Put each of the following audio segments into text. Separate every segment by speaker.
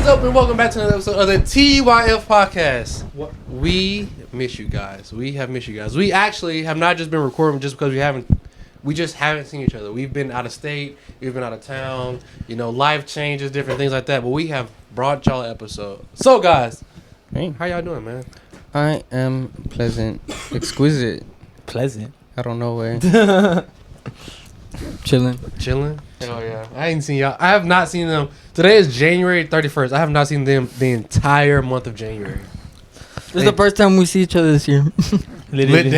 Speaker 1: What is up, and welcome back to another episode of the TYF Podcast. We miss you guys. We have missed you guys. We actually have not just been recording just because we just haven't seen each other. We've been out of state. We've been out of town. You know, life changes, different things like that. But we have brought y'all an episode. So, guys,
Speaker 2: hey,
Speaker 1: how y'all doing, man?
Speaker 2: I am pleasant, exquisite.
Speaker 3: Pleasant.
Speaker 2: I don't know way.
Speaker 3: Chilling.
Speaker 1: Hell yeah. I ain't seen y'all. I have not seen them. Today is January 31st. I have not seen them the entire month of January.
Speaker 3: This is the first time we see each other this year.
Speaker 1: Literally.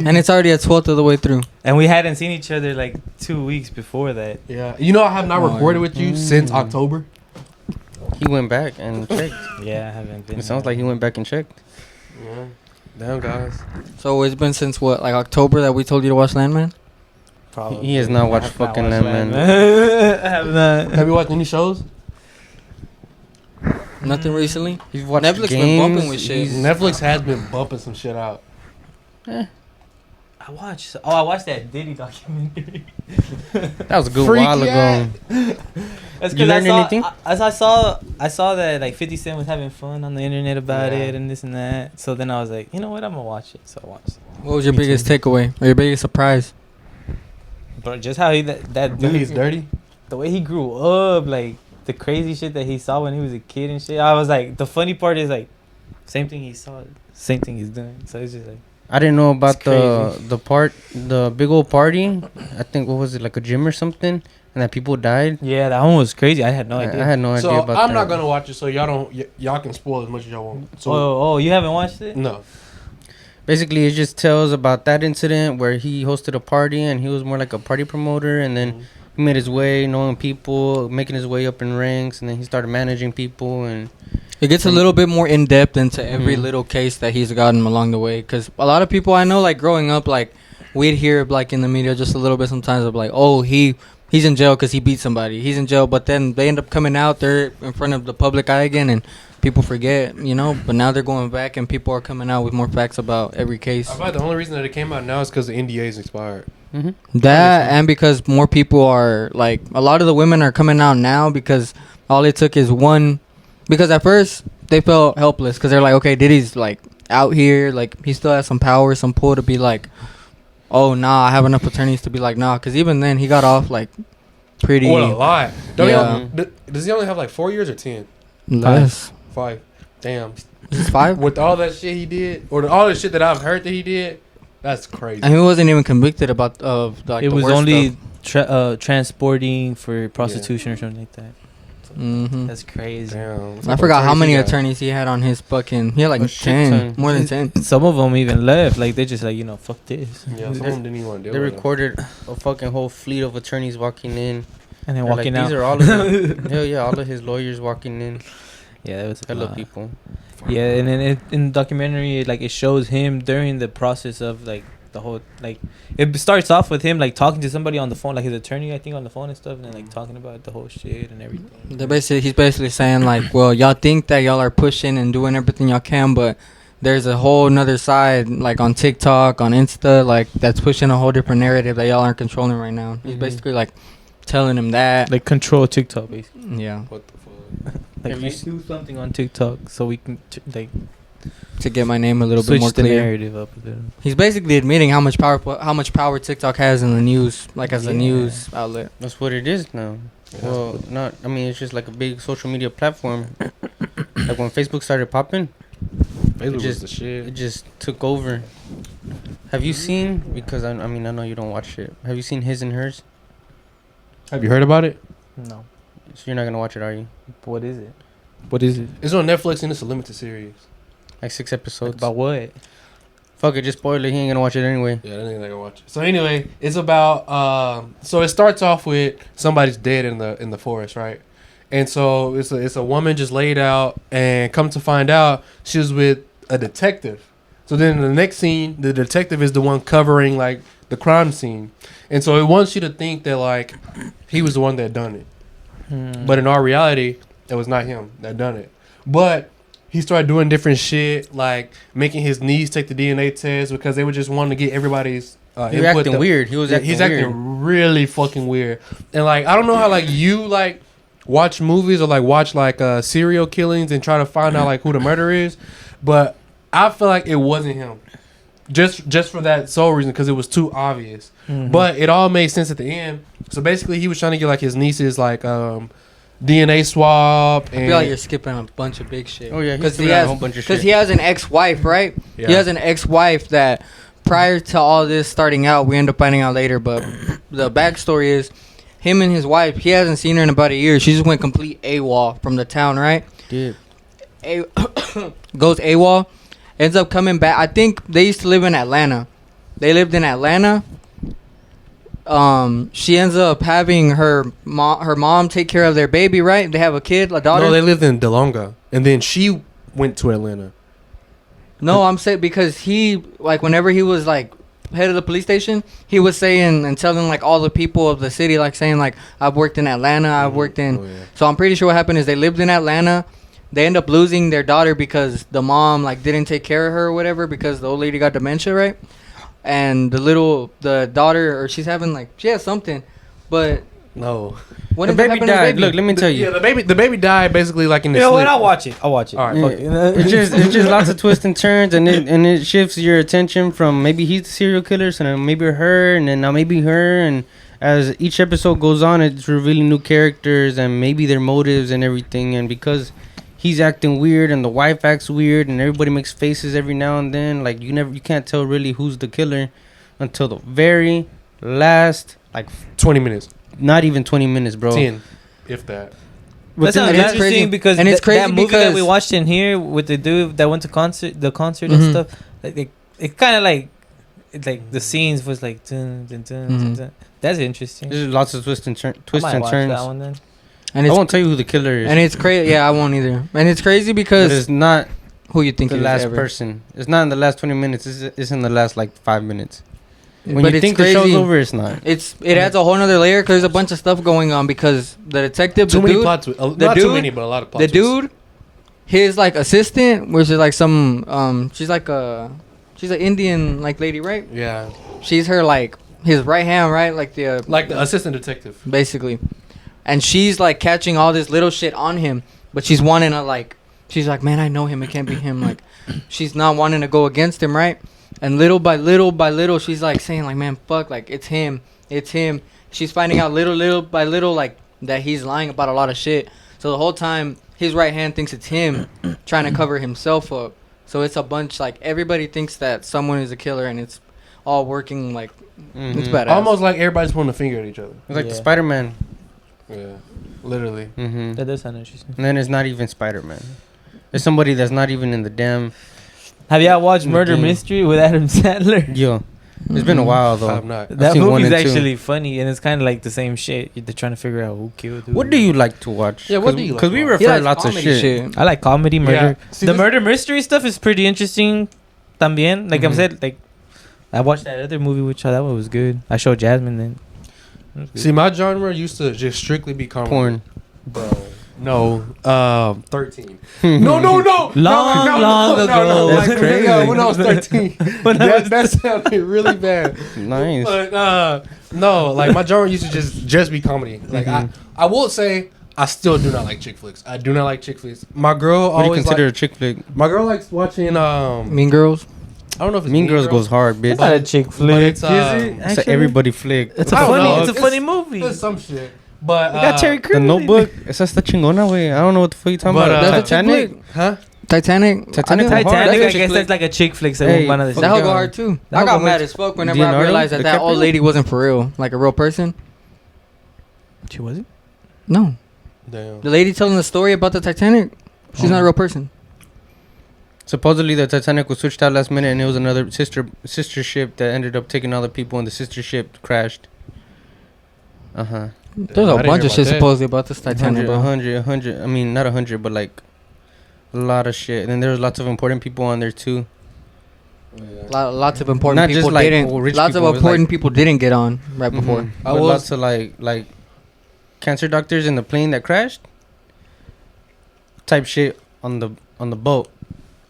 Speaker 3: And it's already a 12th of the way through.
Speaker 4: And we hadn't seen each other like 2 weeks before that.
Speaker 1: Yeah. You know, I have not recorded with you since October.
Speaker 2: He went back and checked.
Speaker 4: Yeah, I haven't been.
Speaker 2: It sounds like he went back and checked.
Speaker 1: Yeah. Damn, guys.
Speaker 3: So it's been since what, like October that we told you to watch Landman?
Speaker 4: Probably.
Speaker 2: He has not watched fucking Landman.
Speaker 4: I have not.
Speaker 1: Have you watched any shows?
Speaker 3: Nothing recently?
Speaker 2: He's watched
Speaker 3: Netflix been
Speaker 2: games.
Speaker 3: bumping with shit.
Speaker 1: Netflix has been bumping some shit out.
Speaker 4: I watched that Diddy documentary.
Speaker 2: That was a good
Speaker 1: Freaky
Speaker 2: while ago.
Speaker 4: That's
Speaker 2: You
Speaker 4: because
Speaker 2: learned anything?
Speaker 4: I saw that like 50 Cent was having fun on the internet about
Speaker 1: Yeah.
Speaker 4: it and this and that. So then I was like, you know what, I'm gonna watch it. So I watched it.
Speaker 3: What was your
Speaker 4: Me
Speaker 3: biggest
Speaker 4: too.
Speaker 3: takeaway or your biggest surprise?
Speaker 4: But just how that
Speaker 1: Dude,
Speaker 4: dude,
Speaker 1: he's dirty.
Speaker 4: the way he grew up, like the crazy shit that he saw when he was a kid and shit. I was like, the funny part is like, same thing he saw, same thing he's doing. So it's just like,
Speaker 2: I didn't know about
Speaker 4: It's
Speaker 2: the big old party. I think, what was it, like a gym or something? And that people died.
Speaker 4: yeah, that one was crazy. I had no idea.
Speaker 2: I had no idea
Speaker 1: So
Speaker 2: about
Speaker 1: I'm
Speaker 2: that.
Speaker 1: not gonna watch it, so y'all can spoil as much as y'all want. So
Speaker 4: Oh, you haven't watched it?
Speaker 1: no.
Speaker 2: Basically, it just tells about that incident where he hosted a party and he was more like a party promoter, and then he made his way, knowing people, making his way up in ranks, and then he started managing people. And
Speaker 3: It gets a little bit more in depth into every
Speaker 2: Mhm.
Speaker 3: little case that he's gotten along the way. Because a lot of people I know, like growing up, like we'd hear like in the media just a little bit sometimes of like, oh, he's in jail because he beat somebody. He's in jail, but then they end up coming out there in front of the public eye again, and people forget, you know. But now they're going back, and people are coming out with more facts about every case.
Speaker 1: I thought the only reason that it came out now is because the NDA's expired.
Speaker 3: That and because more people are like, a lot of the women are coming out now because all it took is one. Because at first they felt helpless because they're like, okay, Diddy's like out here, like he still has some power, some pull to be like, oh nah, I have enough attorneys to be like, nah. Because even then he got off like pretty
Speaker 1: What a lie.
Speaker 3: Yeah.
Speaker 1: Does he only have like 4 years or 10?
Speaker 3: less.
Speaker 1: 5. Damn.
Speaker 3: Is it 5?
Speaker 1: With all that shit he did, or all the shit that I've heard that he did, that's crazy.
Speaker 3: And he wasn't even convicted about like
Speaker 4: It
Speaker 3: the
Speaker 4: was
Speaker 3: worst
Speaker 4: only
Speaker 3: stuff.
Speaker 4: transporting for prostitution or something like that.
Speaker 3: Mhm.
Speaker 4: That's crazy.
Speaker 1: Damn.
Speaker 3: I forgot how many
Speaker 1: attorneys
Speaker 3: attorneys he had on his fucking. He had like
Speaker 2: A shit
Speaker 3: 10,
Speaker 2: ton.
Speaker 3: more than 10.
Speaker 4: Some of them even left. Like they just like, you know, fuck this.
Speaker 1: he got. Yeah, some of them didn't even want to
Speaker 2: They
Speaker 1: deal with it.
Speaker 2: recorded a fucking whole fleet of attorneys walking in.
Speaker 4: And then
Speaker 2: They're
Speaker 4: walking
Speaker 2: like,
Speaker 4: out.
Speaker 2: These are all of hell yeah, all of his lawyers walking in.
Speaker 4: Yeah, that was a
Speaker 2: Hello,
Speaker 4: lot.
Speaker 2: people.
Speaker 4: Yeah, and then in the documentary, like it shows him during the process of like the whole like it starts off with him like talking to somebody on the phone, like his attorney, I think, on the phone and stuff, and then like talking about the whole shit and everything.
Speaker 3: He's basically saying like, well, y'all think that y'all are pushing and doing everything y'all can, but there's a whole nother side, like on TikTok, on Insta, like that's pushing a whole different narrative that y'all aren't controlling right now. He's
Speaker 2: Mhm.
Speaker 3: basically like telling him that.
Speaker 4: Like control TikTok, basically.
Speaker 3: Yeah,
Speaker 1: What the fuck?
Speaker 4: Like
Speaker 2: Have
Speaker 4: you
Speaker 2: you-
Speaker 4: do something on TikTok so we can like
Speaker 3: to get my name a little
Speaker 4: switch
Speaker 3: bit more
Speaker 4: the
Speaker 3: clear.
Speaker 4: narrative up a little.
Speaker 3: He's basically admitting how much power TikTok has in the news, like as a news outlet.
Speaker 2: That's what it is now. Well, not. I mean, it's just like a big social media platform. Like when Facebook started popping,
Speaker 1: Facebook was
Speaker 2: just-
Speaker 1: the shit.
Speaker 2: it just took over. Have you seen? Because I mean, I know you don't watch it. Have you seen His and Hers?
Speaker 1: Have you heard about it?
Speaker 4: No.
Speaker 2: So you're not gonna watch it, are you?
Speaker 4: What is it? What is it?
Speaker 1: It's on Netflix and it's a limited series.
Speaker 2: Like 6 episodes.
Speaker 4: About what?
Speaker 2: Fuck it, just spoil it. He ain't gonna watch it anyway.
Speaker 1: Yeah, I think they're gonna watch it. So anyway, it's about so it starts off with somebody's dead in the forest, right? And so it's a woman just laid out, and come to find out she was with a detective. So then in the next scene, the detective is the one covering like the crime scene, and so it wants you to think that like he was the one that done it, but in our reality, it was not him that done it. But he started doing different shit, like making his niece take the DNA test because they were just wanting to get everybody's
Speaker 2: He was
Speaker 1: input.
Speaker 2: acting weird. He was acting
Speaker 1: He's
Speaker 2: weird.
Speaker 1: acting really fucking weird. And like I don't know how like you like watch movies or like watch like serial killings and try to find out like who the murderer is, but I feel like it wasn't him. Just for that sole reason, because it was too obvious.
Speaker 4: Mhm.
Speaker 1: But it all made sense at the end. So basically, he was trying to get like his niece's like DNA swab. And
Speaker 3: I feel like you're skipping a bunch of big shit.
Speaker 2: Oh yeah,
Speaker 3: because
Speaker 2: he has a whole bunch of shit.
Speaker 3: he has an ex-wife, right?
Speaker 1: Yeah.
Speaker 3: He has an ex-wife that prior to all this starting out, we end up finding out later. But the backstory is him and his wife. He hasn't seen her in about a year. She just went complete AWOL from the town, right?
Speaker 2: Dude.
Speaker 3: Goes AWOL. Ends up coming back. I think they used to live in Atlanta. They lived in Atlanta. She ends up having her mom take care of their baby, right? They have a kid, a daughter.
Speaker 1: No, they lived in DeLonga, and then she went to Atlanta.
Speaker 3: No, I'm saying because he, like, whenever he was like head of the police station, he was saying and telling like all the people of the city, like saying like, I've worked in Atlanta, I've worked in.
Speaker 1: Oh, yeah.
Speaker 3: So I'm pretty sure what happened is they lived in Atlanta. They end up losing their daughter because the mom like didn't take care of her or whatever because the old lady got dementia, right? And the daughter, or she has something, but
Speaker 1: No.
Speaker 3: what
Speaker 2: The
Speaker 3: ended up
Speaker 2: baby
Speaker 3: happening to the
Speaker 2: died.
Speaker 3: baby?
Speaker 2: Look, let me tell you.
Speaker 1: Yeah, the baby died basically like in the
Speaker 4: You know what?
Speaker 1: sleep.
Speaker 4: I'll watch it. All right,
Speaker 1: Yeah.
Speaker 4: fuck it.
Speaker 2: It's just lots of twists and turns, and it shifts your attention from maybe he's the serial killer, so then maybe her, and then now maybe her, and as each episode goes on, it's revealing new characters and maybe their motives and everything. And because he's acting weird and the wife acts weird and everybody makes faces every now and then, like you can't tell really who's the killer until the very last, like
Speaker 1: 20 minutes.
Speaker 2: not even 20 minutes, bro.
Speaker 1: 10, if that.
Speaker 4: That sounds
Speaker 3: And it's
Speaker 4: interesting
Speaker 3: crazy.
Speaker 4: because
Speaker 3: And it's crazy
Speaker 4: that movie that we
Speaker 3: because-
Speaker 4: watched in here with the dude that went to the concert
Speaker 3: Mhm.
Speaker 4: and stuff, like it kind of like the scenes was like dun, dun, dun, dun,
Speaker 3: Mhm.
Speaker 4: dun. That's interesting.
Speaker 2: There's lots of twists and
Speaker 4: I
Speaker 2: twists
Speaker 4: might
Speaker 2: and
Speaker 4: watch
Speaker 2: turns.
Speaker 4: that one then.
Speaker 3: And
Speaker 2: I
Speaker 3: it's
Speaker 2: won't tell you who the killer is.
Speaker 3: and it's crazy. Yeah, I won't either. And it's crazy
Speaker 2: But
Speaker 3: because
Speaker 2: it's not
Speaker 3: who you think
Speaker 2: the
Speaker 3: it is
Speaker 2: last
Speaker 3: ever.
Speaker 2: person. It's not in the last 20 minutes. It's in the last like 5 minutes. When
Speaker 3: But
Speaker 2: you
Speaker 3: it's
Speaker 2: think the show's
Speaker 3: crazy.
Speaker 2: over, it's not.
Speaker 3: It adds a whole nother layer because there's a bunch of stuff going on because the detective,
Speaker 1: Too
Speaker 3: the
Speaker 1: many
Speaker 3: dude,
Speaker 1: plot twists.
Speaker 3: the
Speaker 1: Not too
Speaker 3: dude-
Speaker 1: many, but a lot of plot
Speaker 3: the
Speaker 1: twists.
Speaker 3: dude, his like assistant, which is like some she's she's an Indian like lady, right?
Speaker 1: Yeah.
Speaker 3: She's her like his right hand, right? Like
Speaker 1: Like the assistant detective.
Speaker 3: basically, and she's like catching all this little shit on him, but she's wanting to like, she's like, man, I know him, it can't be him. Like, she's not wanting to go against him, right? And little by little, she's like saying like, man, fuck, like it's him. She's finding out little by little like that he's lying about a lot of shit. So the whole time, his right hand thinks it's him trying to cover himself up. So it's a bunch like everybody thinks that someone is a killer, and it's all working like it's
Speaker 2: Mhm.
Speaker 3: badass.
Speaker 1: Almost like everybody's pointing a finger at each other.
Speaker 2: It's like
Speaker 4: Yeah.
Speaker 2: the Spider-Man.
Speaker 1: Yeah. Literally.
Speaker 2: Mm-hmm.
Speaker 4: That does sound interesting.
Speaker 2: And then it's not even Spider-Man. It's somebody that's not even in the damn.
Speaker 4: Have y'all watched
Speaker 2: Mm,
Speaker 4: Murder
Speaker 2: mm.
Speaker 4: Mystery with Adam Sandler?
Speaker 2: Yo, it's been a while
Speaker 1: I'm
Speaker 2: though.
Speaker 1: not.
Speaker 4: That
Speaker 2: seen one
Speaker 4: movie's
Speaker 2: and two.
Speaker 4: actually funny, and it's kind of like the same shit. They're trying to figure out who killed who.
Speaker 2: What do you like to watch?
Speaker 1: Yeah, what do you like
Speaker 2: Because
Speaker 1: to
Speaker 2: we
Speaker 1: watch?
Speaker 3: He
Speaker 2: refer
Speaker 3: likes
Speaker 2: lots of
Speaker 3: comedy
Speaker 2: shit.
Speaker 4: I like comedy, murder.
Speaker 1: See,
Speaker 4: The
Speaker 1: this-
Speaker 4: murder mystery stuff is pretty interesting. También, like
Speaker 2: Mhm.
Speaker 4: I said, like I watched that other movie, which that one was good. I showed Jasmine then. It was good.
Speaker 1: See, my genre used to just strictly be comedy.
Speaker 2: Porn.
Speaker 1: Bro. No. 13. No.
Speaker 4: Long ago.
Speaker 2: That's
Speaker 1: Like,
Speaker 2: crazy.
Speaker 1: when I was 13. that sounded really bad.
Speaker 2: Nice.
Speaker 1: But no, like my genre used to just be comedy. Like
Speaker 2: Mhm.
Speaker 1: I will say I still do not like chick flicks. I do not like chick flicks. My girl
Speaker 2: What do you
Speaker 1: always
Speaker 2: consider
Speaker 1: like,
Speaker 2: a chick flick?
Speaker 1: my girl likes watching
Speaker 3: Mean Girls.
Speaker 1: I don't know if it's
Speaker 2: Mean Girls goes hard, bitch.
Speaker 4: It's not a chick flick.
Speaker 1: it's,
Speaker 4: is it?
Speaker 2: It's a
Speaker 4: Actually?
Speaker 2: everybody flick.
Speaker 4: It's a
Speaker 1: I don't
Speaker 4: funny.
Speaker 1: know.
Speaker 4: It's a funny movie.
Speaker 1: It's some shit. But
Speaker 4: You got Terry
Speaker 2: The
Speaker 4: Crews.
Speaker 2: Notebook. Esa está chingona, güey. I don't know what the fuck you talking
Speaker 1: But,
Speaker 2: about.
Speaker 1: that's
Speaker 3: a chick
Speaker 2: Titanic.
Speaker 3: flick.
Speaker 1: Huh?
Speaker 3: Titanic.
Speaker 2: Titanic
Speaker 3: I
Speaker 2: was
Speaker 3: think
Speaker 2: hard.
Speaker 4: Titanic, I
Speaker 3: that's a chick
Speaker 4: guess
Speaker 3: flick.
Speaker 4: that's like a chick flick. So
Speaker 2: Hey,
Speaker 4: one of the
Speaker 2: fuck
Speaker 3: That
Speaker 2: yeah.
Speaker 3: will go hard too.
Speaker 2: That
Speaker 3: I got
Speaker 2: whole
Speaker 3: mad
Speaker 2: bunch-
Speaker 3: as fuck whenever
Speaker 2: Leonardo
Speaker 3: I realized that old
Speaker 2: DiCaprio?
Speaker 3: lady wasn't for real, like a real person.
Speaker 4: She wasn't.
Speaker 3: No,
Speaker 1: Damn.
Speaker 3: the lady telling the story about the Titanic, she's not a real person.
Speaker 2: Supposedly the Titanic was switched out last minute, and it was another sister ship that ended up taking all the people, and the sister ship crashed. Uh-huh.
Speaker 3: There's
Speaker 1: I
Speaker 3: a
Speaker 1: didn't
Speaker 3: bunch
Speaker 1: hear
Speaker 3: of shit
Speaker 1: about that.
Speaker 3: supposedly about this Titanic,
Speaker 2: 100,
Speaker 3: bro.
Speaker 2: I mean, not 100, but like a lot of shit. And then there was lots of important people on there too.
Speaker 3: Lots of important
Speaker 2: Not
Speaker 3: people
Speaker 2: just, like,
Speaker 3: didn't.
Speaker 2: rich
Speaker 3: Lots
Speaker 2: people,
Speaker 3: of
Speaker 2: it was,
Speaker 3: important
Speaker 2: like-
Speaker 3: people didn't get on right before.
Speaker 2: Mhm.
Speaker 1: I
Speaker 2: But
Speaker 1: was-
Speaker 2: lots of like cancer doctors in the plane that crashed. Type shit on the boat.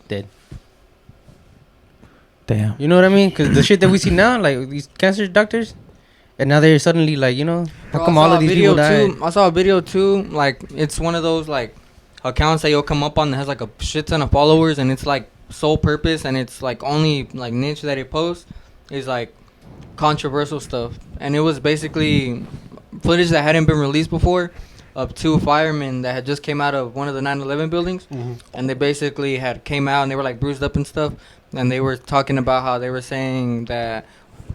Speaker 2: Dead.
Speaker 4: Damn.
Speaker 2: You know what I mean? Because the shit that we see now, like these cancer doctors, And now they're suddenly like, you know, how
Speaker 3: Bro,
Speaker 2: come
Speaker 3: I
Speaker 2: all
Speaker 3: saw
Speaker 2: of
Speaker 3: a
Speaker 2: these
Speaker 3: video
Speaker 2: people died?
Speaker 3: too. I saw a video too. Like, it's one of those like accounts that you'll come up on that has like a shit ton of followers, and it's like sole purpose, and it's like only like niche that it posts is like controversial stuff. And it was basically footage that hadn't been released before of two firemen that had just came out of one of the 9/11 buildings, and they basically had came out and they were like bruised up and stuff, and they were talking about how they were saying that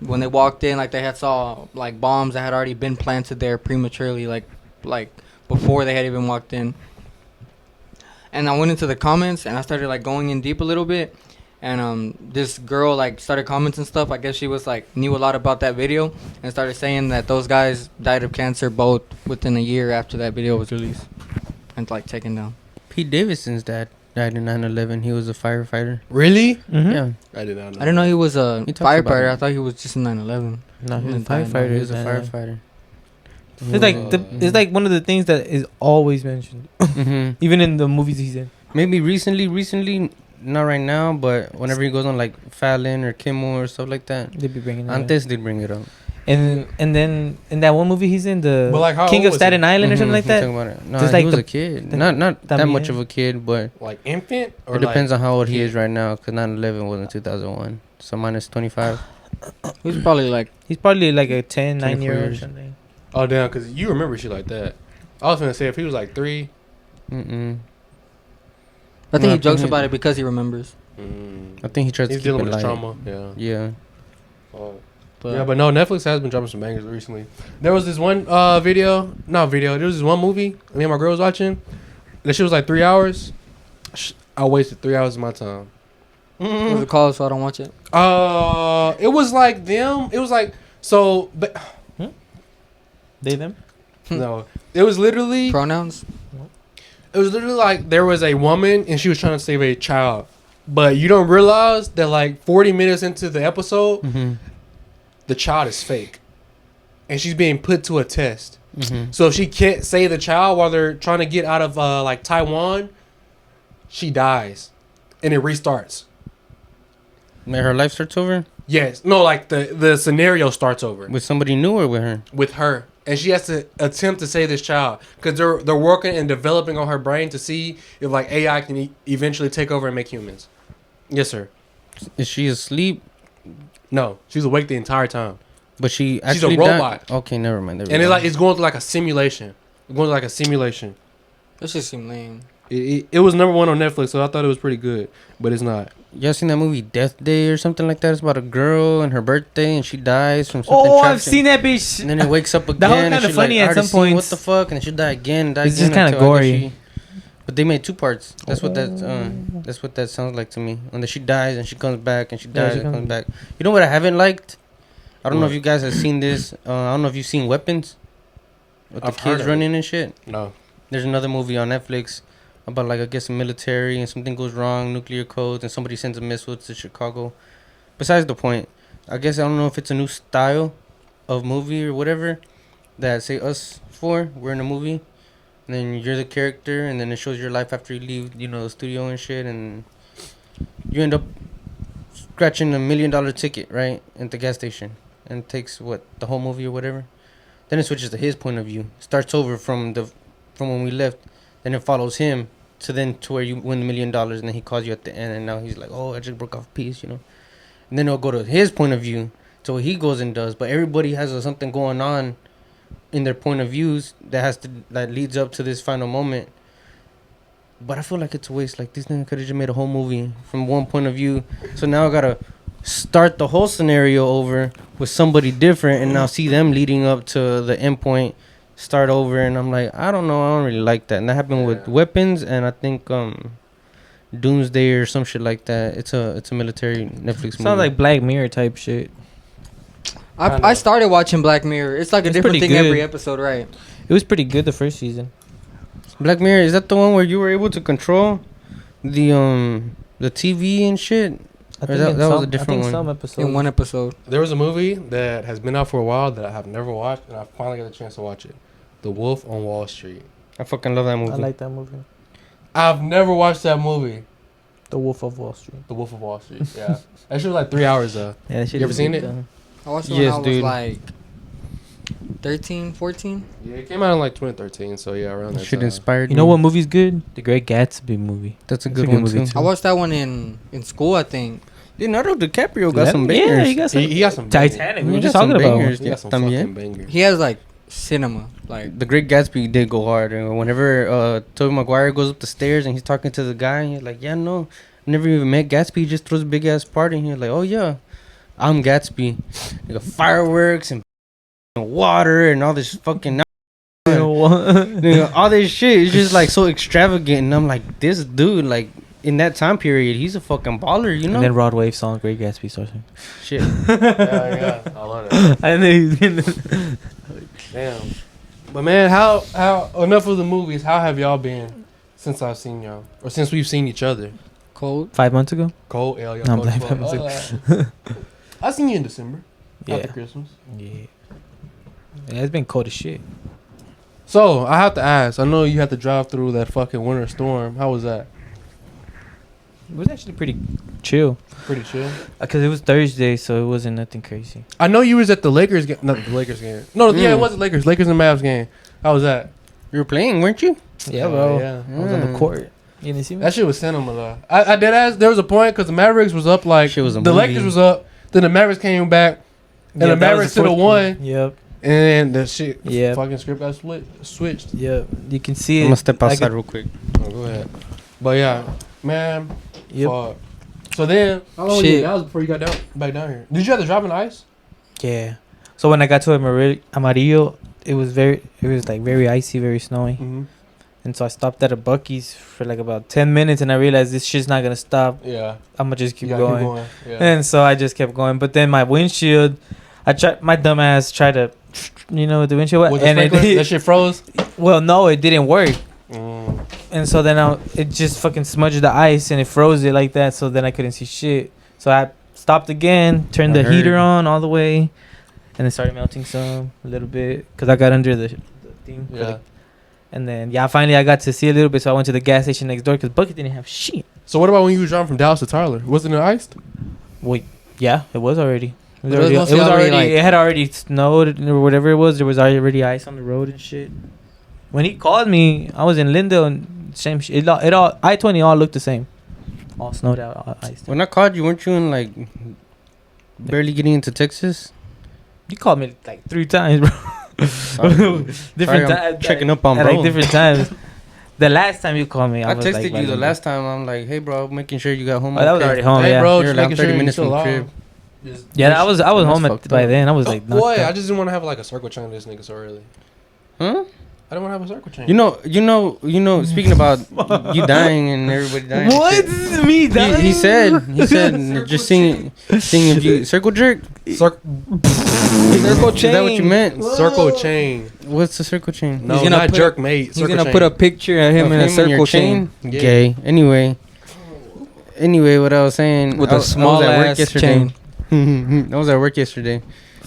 Speaker 3: when they walked in, like they had saw like bombs that had already been planted there prematurely, like before they had even walked in. And I went into the comments and I started like going in deep a little bit, and this girl like started comments and stuff. I guess she was like knew a lot about that video and started saying that those guys died of cancer both within a year after that video was released and like taken down.
Speaker 2: Pete Davidson's dad died in 9/11. He was a firefighter.
Speaker 1: Really?
Speaker 4: Mm-hmm.
Speaker 2: Yeah.
Speaker 1: I did not know.
Speaker 3: I didn't know he was a
Speaker 2: He talked about
Speaker 3: firefighter.
Speaker 2: it.
Speaker 3: I thought he was just in 9/11.
Speaker 4: No, he was a
Speaker 3: Mm, fine,
Speaker 4: firefighter.
Speaker 2: He was a
Speaker 4: man.
Speaker 2: firefighter.
Speaker 4: It's like it's like one of the things that is always mentioned,
Speaker 2: Mm-hmm.
Speaker 4: even in the movies he's in.
Speaker 2: Maybe recently, not right now, but whenever he goes on like Fallon or Kimmel or stuff like that,
Speaker 4: They'd be bringing it up.
Speaker 2: Antes did bring it up.
Speaker 4: And then in that one movie he's in, the
Speaker 1: But, like, how
Speaker 4: King
Speaker 1: old
Speaker 4: of
Speaker 1: was
Speaker 4: Staten
Speaker 1: he?
Speaker 4: Island or something like
Speaker 2: Mhm,
Speaker 4: that.
Speaker 2: talking about it. No,
Speaker 4: Just
Speaker 2: he
Speaker 4: like
Speaker 2: was
Speaker 4: the-
Speaker 2: a kid.
Speaker 4: the-
Speaker 2: Not that
Speaker 4: también.
Speaker 2: much of a kid, but
Speaker 1: Like infant, or
Speaker 2: it depends
Speaker 1: like,
Speaker 2: on how old he is right now. Cause 9/11 was in 2001, so minus 25.
Speaker 3: He was probably like
Speaker 4: He's probably like a 9
Speaker 2: 24
Speaker 4: year or
Speaker 2: years.
Speaker 4: something.
Speaker 1: Oh damn, because you remember shit like that. I was gonna say if he was like 3.
Speaker 2: Mm-mm.
Speaker 3: I think
Speaker 2: No,
Speaker 3: he
Speaker 2: I
Speaker 3: jokes
Speaker 2: think
Speaker 3: about it because he remembers.
Speaker 2: I think he tries to
Speaker 1: He's
Speaker 2: keep
Speaker 1: dealing
Speaker 2: it
Speaker 1: with his
Speaker 2: light.
Speaker 1: trauma. Yeah.
Speaker 2: Yeah.
Speaker 3: But
Speaker 1: Yeah, but no, Netflix has been dropping some bangers recently. There was this one there was this one movie me and my girl was watching. That shit was like 3 hours. I wasted 3 hours of my time.
Speaker 3: what's it called? So I don't watch it.
Speaker 1: It was like them. It was like so. But
Speaker 4: They them?
Speaker 1: no, it was literally.
Speaker 3: Pronouns.
Speaker 1: It was literally like there was a woman and she was trying to save a child, but you don't realize that like 40 minutes into the episode,
Speaker 2: Mm-hmm.
Speaker 1: the child is fake, and she's being put to a test.
Speaker 2: Mm-hmm.
Speaker 1: So if she can't save the child while they're trying to get out of like Taiwan, she dies, and it restarts.
Speaker 2: Her life starts over
Speaker 1: Yes, no, like the scenario starts over
Speaker 2: with somebody new or with her.
Speaker 1: with her, and she has to attempt to save this child because they're working and developing on her brain to see if like AI can eventually take over and make humans. Yes, sir.
Speaker 2: Is she asleep?
Speaker 1: No, she's awake the entire time,
Speaker 2: But she
Speaker 1: She's a
Speaker 2: actually
Speaker 1: robot.
Speaker 2: died? Okay, never mind. There we
Speaker 1: and
Speaker 2: go.
Speaker 1: it's going through like a simulation. It's going through like a simulation.
Speaker 3: That shit seem lame.
Speaker 1: It was number 1 on Netflix, so I thought it was pretty good, but it's not.
Speaker 2: Y'all seen that movie Death Day or something like that? It's about a girl and her birthday, and she dies from something.
Speaker 4: Oh, I've
Speaker 2: trapped in-
Speaker 4: seen that bitch.
Speaker 2: And then it wakes up again.
Speaker 4: That was
Speaker 2: and
Speaker 4: kinda
Speaker 2: she
Speaker 4: funny
Speaker 2: like,
Speaker 4: at
Speaker 2: "I already
Speaker 4: some
Speaker 2: seen
Speaker 4: points."
Speaker 2: What the fuck? And then she'll die again. Die
Speaker 4: It's
Speaker 2: again
Speaker 4: just kinda
Speaker 2: until I guess
Speaker 4: gory.
Speaker 2: but they made 2 parts. That's what that's what that sounds like to me. And then she dies and she comes back and she
Speaker 4: Yeah,
Speaker 2: dies
Speaker 4: she
Speaker 2: and comes
Speaker 4: comes-
Speaker 2: back. You know what I haven't liked? I don't know if
Speaker 1: What?
Speaker 2: you guys have seen this. I don't know if you've seen Weapons with the
Speaker 1: I've heard
Speaker 2: kids
Speaker 1: of
Speaker 2: running and shit.
Speaker 1: No.
Speaker 2: There's another movie on Netflix about like I guess the military and something goes wrong, nuclear codes, and somebody sends a missile to Chicago. Besides the point, I guess I don't know if it's a new style of movie or whatever that say us for. We're in a movie, and then you're the character, and then it shows your life after you leave, the studio and shit, and you end up scratching $1 million ticket right at the gas station, and it takes the whole movie or whatever. Then it switches to his point of view. Starts over from when we left. Then it follows him to where you win $1 million, and then he calls you at the end, and now he's like, "Oh, I just broke off a piece," And then it'll go to his point of view, to what he goes and does. But everybody has something going on in their point of views that leads up to this final moment. But I feel like it's a waste. Like this nigga could have just made a whole movie from one point of view. So now I gotta start the whole scenario over with somebody different, and now see them leading up to the end point. Start over, and I'm like, I don't know, I don't really like that. And that happened with Weapons, and I think Doomsday or some shit like that. It's a military Netflix movie.
Speaker 4: Sounds like Black Mirror type shit.
Speaker 3: I started watching Black Mirror. It's like a
Speaker 4: It's
Speaker 3: different
Speaker 4: pretty
Speaker 3: thing
Speaker 4: good.
Speaker 3: every episode, right?
Speaker 4: It was pretty good the first season.
Speaker 2: Black Mirror. Is that the one where you were able to control the TV and shit?
Speaker 4: I
Speaker 2: Or that was a different one.
Speaker 4: Some episodes.
Speaker 3: In one episode.
Speaker 1: There was a movie that has been out for a while that I have never watched, and I finally got a chance to watch it. The Wolf on Wall Street.
Speaker 2: I fucking love that movie.
Speaker 4: I like that movie.
Speaker 1: I've never watched that movie.
Speaker 4: The Wolf of Wall Street.
Speaker 1: The Wolf of Wall Street. Yeah. That shit was like 3 hours though.
Speaker 4: Yeah, that shit
Speaker 1: You ever
Speaker 4: is
Speaker 1: seen
Speaker 4: good,
Speaker 1: it?
Speaker 4: though.
Speaker 3: I watched it
Speaker 2: Yes,
Speaker 3: when I was
Speaker 2: dude.
Speaker 3: like 13, 14.
Speaker 1: Yeah, it came out in like 2013. So yeah, around that
Speaker 2: Shit
Speaker 1: time.
Speaker 2: inspired
Speaker 4: You know
Speaker 2: me.
Speaker 4: what movie's good? The Great Gatsby movie.
Speaker 2: That's a
Speaker 4: That's
Speaker 2: good
Speaker 4: a good
Speaker 2: one
Speaker 4: movie
Speaker 2: too.
Speaker 4: too.
Speaker 3: I watched that one in school, I think.
Speaker 2: Leonardo DiCaprio got
Speaker 4: Yeah,
Speaker 2: some bangers.
Speaker 4: Yeah, he got some.
Speaker 1: He got some
Speaker 4: Titanic. We
Speaker 2: He
Speaker 4: were
Speaker 2: got
Speaker 4: just
Speaker 2: some
Speaker 4: talking about.
Speaker 2: bangers.
Speaker 1: He got some
Speaker 2: También.
Speaker 1: fucking bangers.
Speaker 3: He has like cinema. Like
Speaker 2: The Great Gatsby did go hard. And whenever Tobey Maguire goes up the stairs and he's talking to the guy, and he's like, "Yeah, no, I never even met Gatsby. He just throws a big ass party." And he's like, "Oh yeah, I'm Gatsby." They got fireworks and water and all this fucking. All this shit is just like so extravagant, and I'm like, this dude, like in that time period, he's a fucking baller, you know.
Speaker 4: And then Rod Wave song, Great Gatsby starts.
Speaker 2: Shit.
Speaker 1: Yeah, I love that.
Speaker 4: I know he's in
Speaker 1: Damn. But man, how enough of the movies? How have y'all been since I've seen y'all, or since we've seen each other?
Speaker 3: cold.
Speaker 4: 5 months ago.
Speaker 1: Cold, yeah,
Speaker 4: No, I'm
Speaker 1: cold as
Speaker 4: playing
Speaker 1: fuck. I seen you in December
Speaker 4: Yeah.
Speaker 1: after Christmas.
Speaker 4: Yeah. Yeah, it's been cold as shit.
Speaker 1: So I have to ask. I know you had to drive through that fucking winter storm. How was that?
Speaker 4: It was actually pretty chill.
Speaker 1: Pretty chill.
Speaker 4: Because it was Thursday, so it wasn't nothing crazy.
Speaker 1: I know you was at the Lakers game. Not the Lakers game. No, yeah, it was the Lakers. Lakers and Mavs game. How was that?
Speaker 2: You were playing, weren't you?
Speaker 4: Yeah, bro.
Speaker 1: Yeah.
Speaker 4: I was on the court. You didn't see me?
Speaker 1: That shit was cinema though. I did ask. There was a point because the Mavericks was up like
Speaker 2: Shit was a
Speaker 1: the
Speaker 2: movie.
Speaker 1: Lakers was up. Then the Mavericks came back, and the
Speaker 4: that was
Speaker 1: Mavericks should have
Speaker 4: fourth
Speaker 1: won.
Speaker 4: quarter. Yep.
Speaker 1: And the shit,
Speaker 4: Yep.
Speaker 1: fucking script got switched.
Speaker 4: Yep. You can see it.
Speaker 2: I'm gonna step
Speaker 4: I
Speaker 2: outside
Speaker 4: could-
Speaker 2: real quick.
Speaker 1: Oh, go ahead. But yeah, man.
Speaker 4: Yep.
Speaker 1: Fuck. So then, how long
Speaker 3: Shit.
Speaker 1: that was before you got back down here? Did you have to drive in the ice?
Speaker 4: Yeah. So when I got to Amarillo, it was like very icy, very snowy.
Speaker 1: Mm-hmm.
Speaker 4: And so I stopped at a Buc-ee's for like about 10 minutes, and I realized this shit's not gonna stop.
Speaker 1: Yeah.
Speaker 4: I'm gonna just keep
Speaker 1: You gotta
Speaker 4: going.
Speaker 1: Yeah.
Speaker 4: And so I just kept going. But then my windshield, my dumb ass tried to, with the windshield,
Speaker 1: With the
Speaker 4: and
Speaker 1: sprinkler, that shit froze.
Speaker 4: well, no, it didn't work.
Speaker 1: Mm.
Speaker 4: And so then it just fucking smudged the ice and it froze it like that. So then I couldn't see shit. So I stopped again, turned
Speaker 2: I
Speaker 4: the heater
Speaker 2: heard.
Speaker 4: on all the way, and then started melting a little bit because I got under the thing.
Speaker 1: Yeah.
Speaker 4: And then finally I got to see a little bit. So I went to the gas station next door because Bucket didn't have shit.
Speaker 1: So what about when you were driving from Dallas to Tyler? Wasn't it iced?
Speaker 4: Wait, yeah, it was already. It was
Speaker 3: It was
Speaker 4: already.
Speaker 3: mostly already, like-
Speaker 4: It had already snowed or whatever it was. There was already ice on the road and shit. When he called me, I was in Lindo and same shit. It all I-20 all looked the same. All snowed out, all iced.
Speaker 2: When I called you, weren't you in like barely getting into Texas?
Speaker 4: You called me like 3 times, bro.
Speaker 2: Sorry,
Speaker 4: different
Speaker 2: I'm
Speaker 4: times.
Speaker 2: checking up on
Speaker 4: At
Speaker 2: bro.
Speaker 4: like different times. The last time you called me, I
Speaker 2: I
Speaker 4: was
Speaker 2: texted
Speaker 4: like,
Speaker 2: you the last time. I'm like, hey, bro, making sure you got home.
Speaker 4: Oh, that was
Speaker 2: okay.
Speaker 4: already home.
Speaker 1: Hey,
Speaker 4: yeah,
Speaker 1: bro,
Speaker 2: You're
Speaker 1: just
Speaker 2: like
Speaker 1: making
Speaker 2: 30
Speaker 1: sure
Speaker 2: minutes
Speaker 1: you're
Speaker 2: from the
Speaker 1: still
Speaker 2: crib.
Speaker 1: alive.
Speaker 4: yeah. I was
Speaker 2: That's
Speaker 4: home
Speaker 2: fucked
Speaker 4: by
Speaker 2: up.
Speaker 4: then. I was like, knocked
Speaker 1: Boy,
Speaker 4: out.
Speaker 1: I just didn't want to have like a circle chain with this nigga so early.
Speaker 2: Huh?
Speaker 1: I don't want to have a circle chain.
Speaker 2: You know. Speaking about you dying and everybody dying. and
Speaker 4: What?
Speaker 2: shit,
Speaker 4: Me?
Speaker 2: He said, just seeing if you circle jerk.
Speaker 1: circle
Speaker 2: Is that what you meant?
Speaker 1: circle chain.
Speaker 2: What's the circle chain?
Speaker 1: No,
Speaker 3: He's gonna
Speaker 1: not
Speaker 3: put-
Speaker 1: jerk mate.
Speaker 3: He's
Speaker 1: Circle
Speaker 3: gonna
Speaker 1: chain.
Speaker 3: put a picture of him in a
Speaker 2: Of him and your
Speaker 3: circle chain.
Speaker 1: Yeah.
Speaker 2: Gay. Anyway, what I was saying
Speaker 3: With
Speaker 2: I
Speaker 3: a
Speaker 2: was
Speaker 3: small
Speaker 2: at work
Speaker 3: ass
Speaker 2: yesterday.
Speaker 3: chain.
Speaker 2: I was at work yesterday,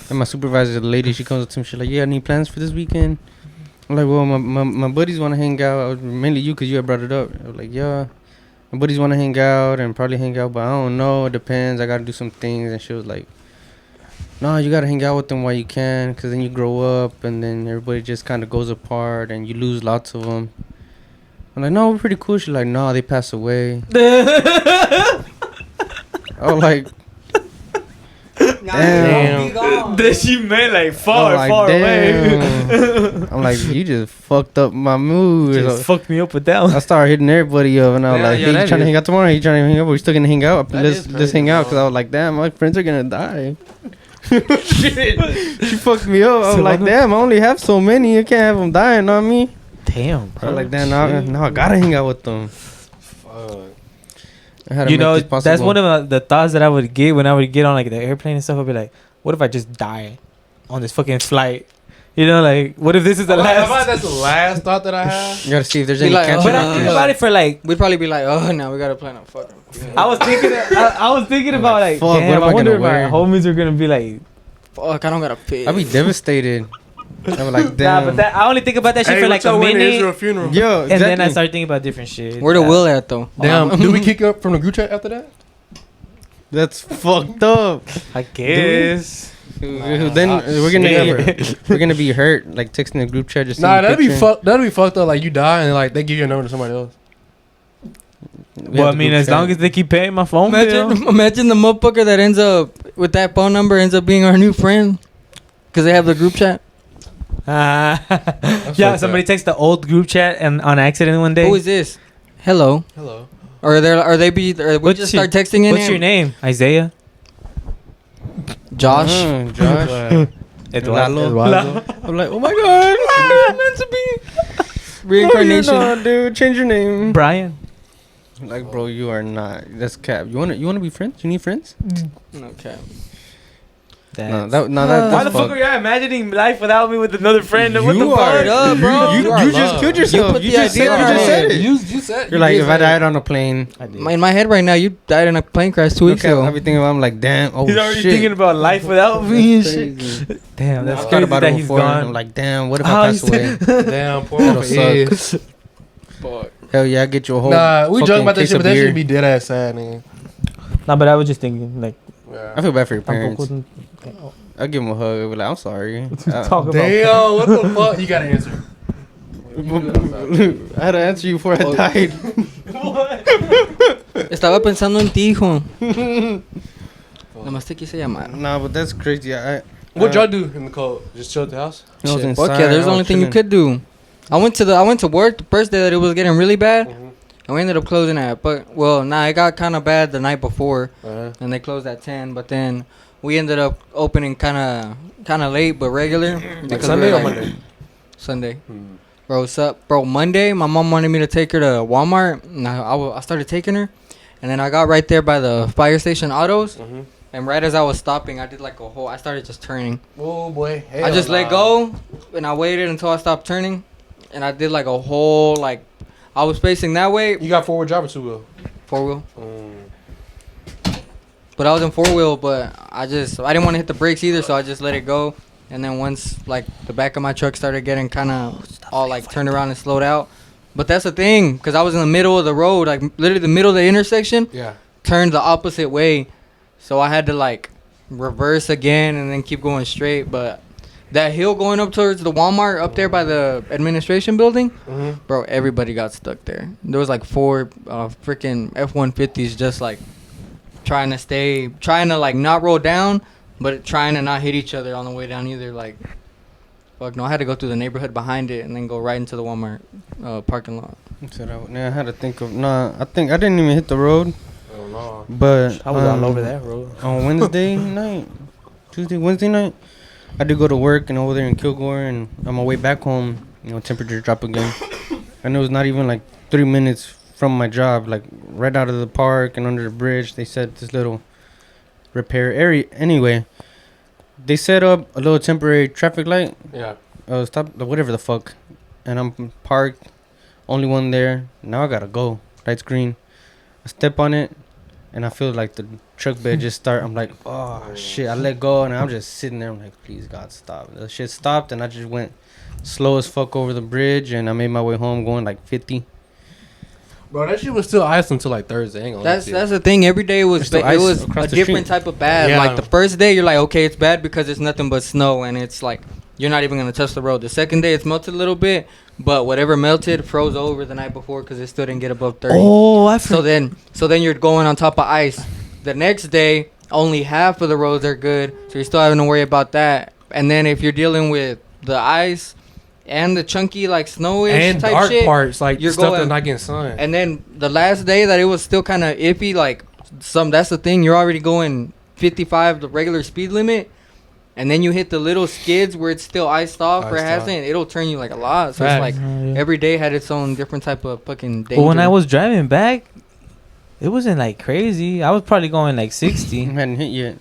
Speaker 2: and my supervisor, the lady, she comes up to me. She's like, "Yeah, any plans for this weekend?" I'm like, "Well, my buddies want to hang out. Mainly you, cause you had brought it up." I was like, "Yeah, my buddies want to hang out and probably hang out, but I don't know. It depends. I gotta do some things." And she was like, "No, you gotta hang out with them while you can, cause then you grow up and then everybody just kind of goes apart and you lose lots of them." I'm like, "No, we're pretty cool." She's like, "No, they pass away." I was like,
Speaker 1: Damn.
Speaker 4: That she meant like
Speaker 2: I'm
Speaker 4: far
Speaker 2: like,
Speaker 4: away.
Speaker 2: I'm like, you just fucked up my mood.
Speaker 4: Just fucked me up with that one.
Speaker 2: I started hitting everybody up, and I was
Speaker 1: Yeah,
Speaker 2: like,
Speaker 1: yeah,
Speaker 2: "Hey,
Speaker 1: that
Speaker 2: you trying to
Speaker 1: is-
Speaker 2: hang out tomorrow? You trying to hang out? We're still gonna hang out.
Speaker 1: That
Speaker 2: Let's
Speaker 1: is
Speaker 2: hang
Speaker 1: crazy,
Speaker 2: out."
Speaker 1: bro.
Speaker 2: Because I was like, "Damn, my friends are gonna die." Shit, she fucked me up. I was like, "Damn, I only have so many. You can't have them dying on me."
Speaker 4: Damn,
Speaker 2: I
Speaker 4: bro.
Speaker 2: was like, "Damn, now I gotta hang out with them."
Speaker 1: Fuck.
Speaker 2: I had to
Speaker 4: You
Speaker 2: make
Speaker 4: know,
Speaker 2: this
Speaker 4: that's
Speaker 2: possible.
Speaker 4: one of the thoughts that I would get when I would get on like the airplane and stuff. I'd be like, what if I just die on this fucking flight? You know, like, what if this is the last?
Speaker 1: That's the last thought that I have.
Speaker 2: You gotta see if there's
Speaker 3: Be
Speaker 2: any
Speaker 3: like,
Speaker 2: cancer.
Speaker 4: But I think about it for like,
Speaker 3: We'd probably be like, oh, now we gotta plan a fucking.
Speaker 4: I was thinking about like,
Speaker 2: fuck, what
Speaker 4: damn,
Speaker 2: am I
Speaker 4: I wonder if
Speaker 2: gonna
Speaker 4: my
Speaker 2: wear?
Speaker 4: homies are gonna be like,
Speaker 3: Fuck, I don't got a pig.
Speaker 2: I'd be devastated. I was like,
Speaker 4: nah,
Speaker 2: "Damn."
Speaker 4: but that I only think about that shit for like a minute,
Speaker 1: funeral.
Speaker 2: Yo,
Speaker 4: and then I
Speaker 2: exactly.
Speaker 4: start thinking about different shit.
Speaker 3: Where the will at though?
Speaker 1: Damn, did we kick up from the group chat after that?
Speaker 2: That's fucked up.
Speaker 4: I guess.
Speaker 2: Then we're gonna be hurt, like texting the group chat. Just
Speaker 1: Nah, that'd be
Speaker 2: fucked.
Speaker 1: that'd be fucked up. Like you die and like they give your number to somebody else.
Speaker 4: Well, I mean, as long as they keep paying my phone bill.
Speaker 3: Imagine the motherfucker that ends up with that phone number ends up being our new friend because they have the group chat.
Speaker 4: Yeah, somebody texts the old group chat and on accident one day.
Speaker 3: Who is this? Hello.
Speaker 1: Hello.
Speaker 3: Or we just start texting in.
Speaker 4: What's your name? Isaiah.
Speaker 3: Josh.
Speaker 2: Josh.
Speaker 4: Eduardo.
Speaker 2: I'm like, oh my god, meant to be
Speaker 3: Reincarnation.
Speaker 2: No, dude, change your name.
Speaker 4: Brian.
Speaker 2: Like, bro, you are not. That's cap. You wanna be friends? You need friends?
Speaker 3: No cap.
Speaker 2: Why
Speaker 4: Why the fuck are you imagining life without me with another friend? What the fuck?
Speaker 3: fired up, bro.
Speaker 2: You just killed yourself.
Speaker 3: You just said it.
Speaker 1: You said
Speaker 2: You're like, if I died on a plane.
Speaker 3: In my head right now, you died in a plane crash 2 weeks ago.
Speaker 2: Everything about, I'm like, damn. Oh,
Speaker 4: He's already
Speaker 2: shit.
Speaker 4: thinking about life without me and shit. Damn, that's
Speaker 2: I
Speaker 4: crazy
Speaker 2: thought about
Speaker 4: that
Speaker 2: it
Speaker 4: he's
Speaker 2: before.
Speaker 4: gone.
Speaker 2: I'm like, damn. What if I pass away?
Speaker 1: Damn, poor
Speaker 2: That'll
Speaker 1: Uncle
Speaker 2: suck.
Speaker 1: Fuck.
Speaker 2: Hell yeah, I get you a whole.
Speaker 1: Nah, we joke about that
Speaker 2: case
Speaker 1: shit,
Speaker 2: of
Speaker 1: but that
Speaker 2: beer.
Speaker 1: should be dead ass sad, nigga.
Speaker 4: Nah, but I was just thinking, like,
Speaker 2: I feel bad for your parents.
Speaker 4: tampoco-
Speaker 2: I'll give him a hug. I'll be like, I'm sorry.
Speaker 4: talk about.
Speaker 1: Damn, what the fuck? You gotta answer.
Speaker 2: I had to answer you before I died.
Speaker 3: Estaba pensando en ti, hijo. Nomás te quise llamar.
Speaker 2: Nah, but that's crazy.
Speaker 1: What'd y'all do in the cold? Just chill at the house?
Speaker 2: I was
Speaker 3: Shit,
Speaker 2: inside.
Speaker 3: fuck yeah, there's the
Speaker 2: I
Speaker 3: only
Speaker 2: was
Speaker 3: thing you
Speaker 2: chilling.
Speaker 3: could do. I went to work the first day that it was getting really bad,
Speaker 1: Mhm.
Speaker 3: and we ended up closing at. But it got kind of bad the night before,
Speaker 1: Uh-huh.
Speaker 3: and they closed at 10. But then we ended up opening kind of late, but regular.
Speaker 1: Like
Speaker 3: because
Speaker 1: Sunday
Speaker 3: we were
Speaker 1: or
Speaker 3: like-
Speaker 1: Monday?
Speaker 3: Sunday.
Speaker 1: Hmm.
Speaker 3: Bro, what's up? Bro, Monday, my mom wanted me to take her to Walmart. And I started taking her. And then I got right there by the fire station autos.
Speaker 1: Mhm.
Speaker 3: And right as I was stopping, I did like a whole... I started just turning.
Speaker 1: Oh, boy.
Speaker 3: I just let go. And I waited until I stopped turning. And I did like a whole, like... I was facing that way.
Speaker 1: You got forward drive or two wheel?
Speaker 3: 4-wheel.
Speaker 1: Mm.
Speaker 3: But I was in 4-wheel, but I didn't want to hit the brakes either, so I just let it go. And then once, like, the back of my truck started getting kind of all, like, turned around and slowed out. But that's the thing, because I was in the middle of the road, like, literally the middle of the intersection,
Speaker 1: Yeah.
Speaker 3: turned the opposite way. So I had to, like, reverse again and then keep going straight. But that hill going up towards the Walmart up there by the administration building,
Speaker 1: Mm-hmm.
Speaker 3: bro, everybody got stuck there. There was, like, 4 freaking F-150s just, like, trying to like not roll down, but trying to not hit each other on the way down either. Like, fuck no, I had to go through the neighborhood behind it and then go right into the Walmart parking lot.
Speaker 2: I had to think of. Nah, I didn't even hit the road.
Speaker 1: I don't know.
Speaker 2: But
Speaker 4: I was all over that road.
Speaker 2: on Wednesday night, Wednesday night, I did go to work and over there in Kilgore, and on my way back home, temperature drop again. And it was not even like 3 minutes from my job, like right out of the park and under the bridge. They set this little repair area. Anyway, they set up a little temporary traffic light.
Speaker 1: Yeah.
Speaker 2: Stop, whatever the fuck. And I'm parked, only one there. Now I gotta go. Light's green. I step on it, and I feel like the truck bed just start. I'm like, oh shit. I let go, and I'm just sitting there. I'm like, please God, stop. The shit stopped, and I just went slow as fuck over the bridge, and I made my way home going like 50.
Speaker 1: Bro, that shit was still ice until like Thursday. Ain't gonna lie to you.
Speaker 3: That's the thing. Every day
Speaker 2: There's still
Speaker 3: it was
Speaker 2: ice across
Speaker 3: a
Speaker 2: the
Speaker 3: different
Speaker 2: street.
Speaker 3: type of bad.
Speaker 1: Yeah.
Speaker 3: Like the first day, you're like, okay, it's bad because it's nothing but snow, and it's like you're not even gonna touch the road. The second day, it's melted a little bit, but whatever melted froze over the night before because it still didn't get above 30.
Speaker 4: Oh, I
Speaker 3: So then you're going on top of ice. The next day, only half of the roads are good, so you're still having to worry about that. And then if you're dealing with the ice and the chunky like snowish
Speaker 1: and
Speaker 3: type
Speaker 1: dark
Speaker 3: shit,
Speaker 1: parts, like
Speaker 3: you're
Speaker 1: stuff
Speaker 3: going-
Speaker 1: that's not getting sun.
Speaker 3: and then the last day that it was still kind of iffy, like that's the thing, you're already going 55 the regular speed limit, and then you hit the little skids where it's still iced off or it
Speaker 1: Iced off.
Speaker 3: hasn't, it'll turn you like a lot. So
Speaker 1: Facts.
Speaker 3: it's like every day had its own different type of fucking danger.
Speaker 4: But when I was driving back, it wasn't like crazy. I was probably going like 60.
Speaker 2: Hadn't hit yet.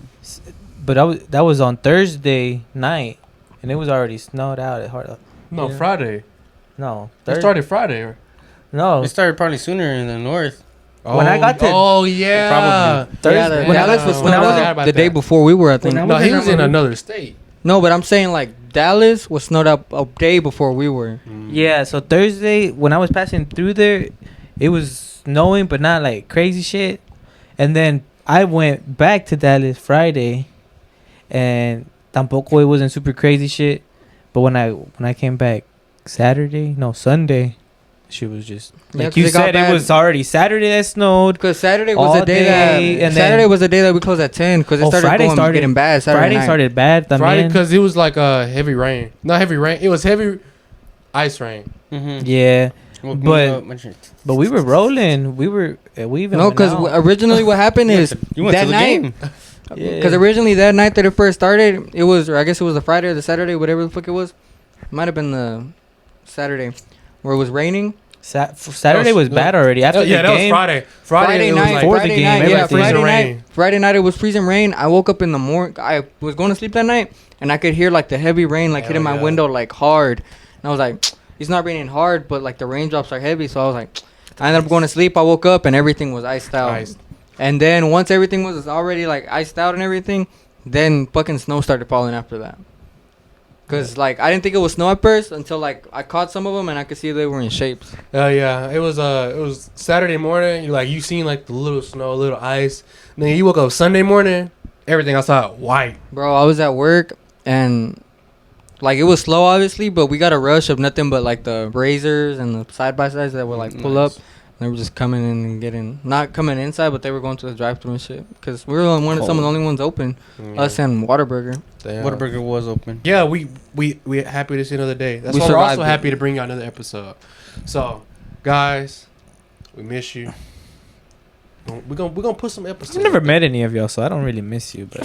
Speaker 4: But that was on Thursday night, and it was already snowed out at hard.
Speaker 1: No,
Speaker 4: Yeah.
Speaker 1: Friday.
Speaker 4: No,
Speaker 1: It started Friday.
Speaker 4: No,
Speaker 2: It started probably sooner in the north.
Speaker 4: When I got to-
Speaker 1: Oh, yeah.
Speaker 2: Probably.
Speaker 4: Thursday.
Speaker 3: yeah,
Speaker 4: when I
Speaker 3: Dallas
Speaker 4: was-
Speaker 3: was
Speaker 4: when I
Speaker 3: snowed
Speaker 4: was
Speaker 3: out
Speaker 1: about
Speaker 3: the day
Speaker 1: that.
Speaker 3: before we were, I think.
Speaker 2: When I
Speaker 1: No,
Speaker 2: was
Speaker 1: he
Speaker 2: in
Speaker 1: was
Speaker 2: that
Speaker 1: in
Speaker 2: movie.
Speaker 1: another state.
Speaker 3: No, but I'm saying like Dallas was snowed up a day before we were.
Speaker 4: Yeah, so Thursday when I was passing through there, it was snowing, but not like crazy shit. And then I went back to Dallas Friday, and tampoco it wasn't super crazy shit. But when I came back Sunday, shit was just like you said. It was already Saturday that snowed.
Speaker 3: Because Saturday was the day that Saturday was the day that we closed at 10. Because it started getting bad.
Speaker 4: Friday started bad.
Speaker 1: Friday because it was like heavy rain. Not heavy rain. It was heavy ice rain.
Speaker 2: Mm-hmm.
Speaker 4: Yeah. But we were rolling. We even
Speaker 3: no, because originally what happened is that night. Because originally that night that it first started, it was, or I guess it was the Friday or the Saturday, whatever the fuck it was. It might have been the Saturday, where it was raining.
Speaker 4: Saturday was bad already. After the
Speaker 1: that
Speaker 4: game,
Speaker 1: was Friday. Friday night,
Speaker 4: before the game.
Speaker 3: Friday night it was freezing rain. I woke up in the morning. I was going to sleep that night, and I could hear like the heavy rain like hitting my window like hard. And I was like, it's not raining hard, but like the raindrops are heavy. So I was like, I ended up going to sleep. I woke up and everything was iced out. And then once everything was already like iced out and everything, then fucking snow started falling after that. Cause like I didn't think it was snow at first until like I caught some of them and I could see they were in shapes.
Speaker 1: Yeah, it was Saturday morning. You seen like the little snow, little ice. And then you woke up Sunday morning, everything outside white.
Speaker 3: Bro, I was at work and like it was slow obviously, but we got a rush of nothing but like the Brazers and the side by sides that would like pull up. They were just coming in and getting, not coming inside, but they were going to the drive-thru and shit. Because we were some of the only ones open. Yeah. Us and Whataburger.
Speaker 2: Damn. Whataburger was open.
Speaker 1: Yeah, we happy to see another day. That's why we're also happy to bring you another episode. So, guys, we miss you. We're gonna put some episodes.
Speaker 4: I've never met any of y'all, so I don't really miss you. But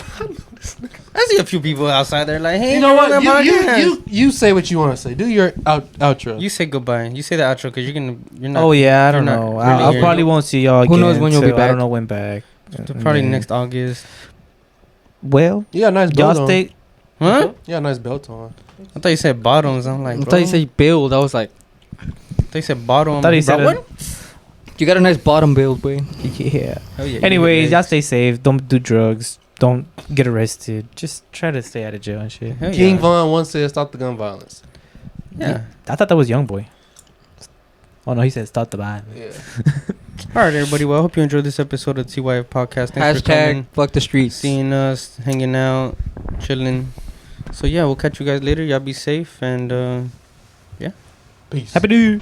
Speaker 2: I see a few people outside there like, hey,
Speaker 1: you know what? You say what you want to say. Do your outro.
Speaker 2: You say goodbye. You say the outro because you're not.
Speaker 4: Oh yeah, I don't know. I probably won't see y'all again.
Speaker 3: Who knows when you'll be back?
Speaker 4: I don't know when back.
Speaker 2: Probably next August.
Speaker 4: Well,
Speaker 1: you got a nice belt on.
Speaker 2: Huh?
Speaker 1: You got a nice belt on.
Speaker 2: I thought you said bottoms. I'm like,
Speaker 3: I thought you said build. I was like,
Speaker 2: I thought you said bottom.
Speaker 4: I thought you said
Speaker 3: what? You got a nice bottom build, boy.
Speaker 4: Yeah. Oh, yeah. Anyways, y'all stay safe. Don't do drugs. Don't get arrested. Just try to stay out of jail and shit.
Speaker 1: King Von once said, "Stop the gun violence."
Speaker 4: Yeah. I thought that was Young Boy. Oh no, he said, "Stop the violence."
Speaker 1: Yeah.
Speaker 2: All right, everybody. Well, I hope you enjoyed this episode of TYF Podcast. Thanks for coming.
Speaker 3: Fuck the streets.
Speaker 2: Seeing us, hanging out, chilling. So yeah, we'll catch you guys later. Y'all be safe and yeah.
Speaker 1: Peace.
Speaker 4: Happy New Year.